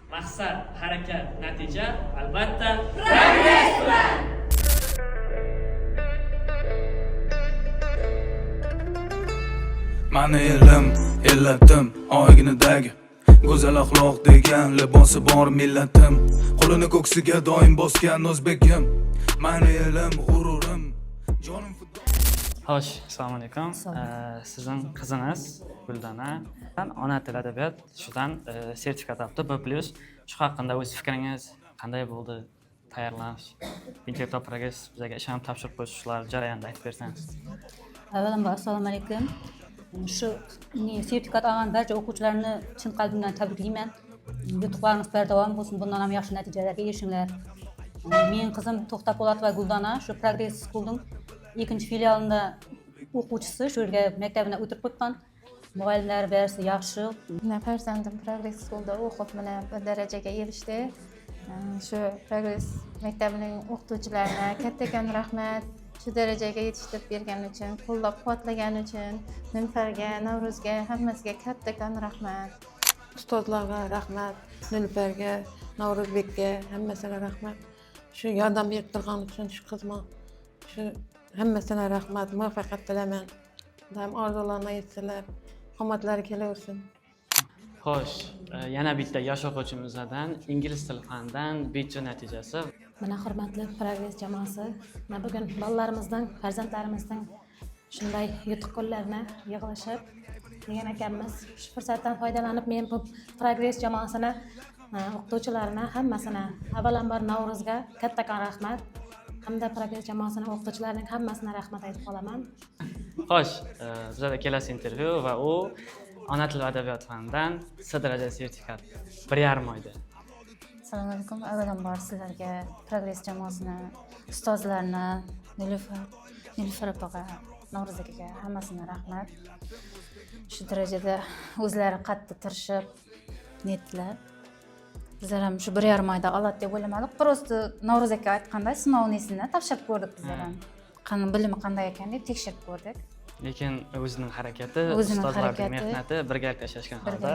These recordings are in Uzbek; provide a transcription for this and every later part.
Maqsad, harakat, natija albatta Progress bilan! Mani elim, ellatim, oyginidagi go'zal axloq degan libosi bor millatim. Qo'lini ko'ksiga doim bosgan o'zbekim. Mani elim, g'ururim, jonim fido. Xo'sh, assalomu alaykum. Sizning qizingiz Guldana ona tili adabiyot shudan sertifikat olibdi B+. Shu haqida o'z fikringiz qanday bo'ldi? Tayyorlanish, intellektual progress bizga ishonib topshirib qo'yish shular jarayonida aytib bersangiz. Avvalambor assalomu alaykum. Shu sertifikat olgan barcha o'quvchilarni chin qalbimdan tabriklayman. Yutuqlarimiz bardavom bo'lsin, bundan ham yaxshi natijalarga erishinglar. Mening qizim To'xtab Po'latova Guldana shu Progress School'ning 2-filialida o'quvchisi, shu yerga maktabini o'tirib qo'ygan. Muallimlar barisi yaxshi. Farzandim Progress School'da o'qib, mana bu darajaga erishdi. Shu Progress maktabining o'qituvchilariga kattakon rahmat. Shu darajaga yetishtirib bergani uchun, qo'llab-quvvatlagani uchun, Nilfarga, Navruzga, hammasiga kattakon rahmat. Ustozlarga rahmat, Nilfarga, Navruzbekka hammasiga rahmat. Shu yordam berib turgan uchun shu qizma, shu hammasiga rahmat, muvaffaqiyat tilayman. Doim orzularini yetsinlar, qomatlari kelaversin. Xo'sh, yana bitta yosh o'quvchimizdan ingliz tili fanidan B+ natijasi. Mana hurmatli Progress jamoasi, mana bugun bolalarimizning, farzandlarimizning shunday yutuq kunlarini yig'ilishib degan ekanmiz. Shu fursatdan foydalanib men bu Progress jamoasini, o'qituvchilarini hammasini, avvalambor Navruzga kattakon rahmat, hamda Progress jamoasining o'qituvchilarining hammasina rahmat aytib qolaman. Xo'sh, bizda kelasi intervyu va u ona tili va adabiyot fanidan C darajasi sertifikat 1,5 oyda. Assalomu alaykum. Avvalambor sizlarga Progress jamoasini, ustozlarni, Nilufar opaga, Navruz akaga hammasina rahmat. Shu darajada o'zlari qattiq tirishib netdilar. Bizlar ham shu 1,5 oyda oladi deb o'ylamadik. Prosta Navruz aka aytganday sinovnisini topshirib ko'rdik bizlar ham. Bilimi qanday ekan deb tekshirib ko'rdik. Lekin o'zining harakati, ustozlarning mehnati birgalikda ishlashgan holda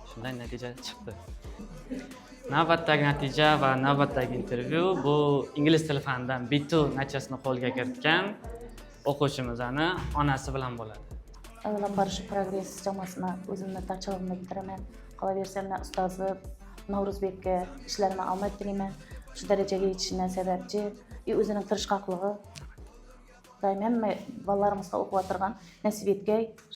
shunday natija chiqdi. Navbatdagi natija va navbatdagi intervyu bu ingliz tili fanidan B2 natijasini qo'lga kiritgan o'quvchimizning onasi bilan bo'ladi. Avvalambor shu Progress jamoasini o'zimni taqdirlarimni bitiraman. Qolaversa ustozi Navruzbekka ishlarini omad tilayman. Shu darajaga yetishidan sababchi o'zining tirishqoqligi. Doim hamma bolalarimizga o'qib o'tirgan nasib etgay.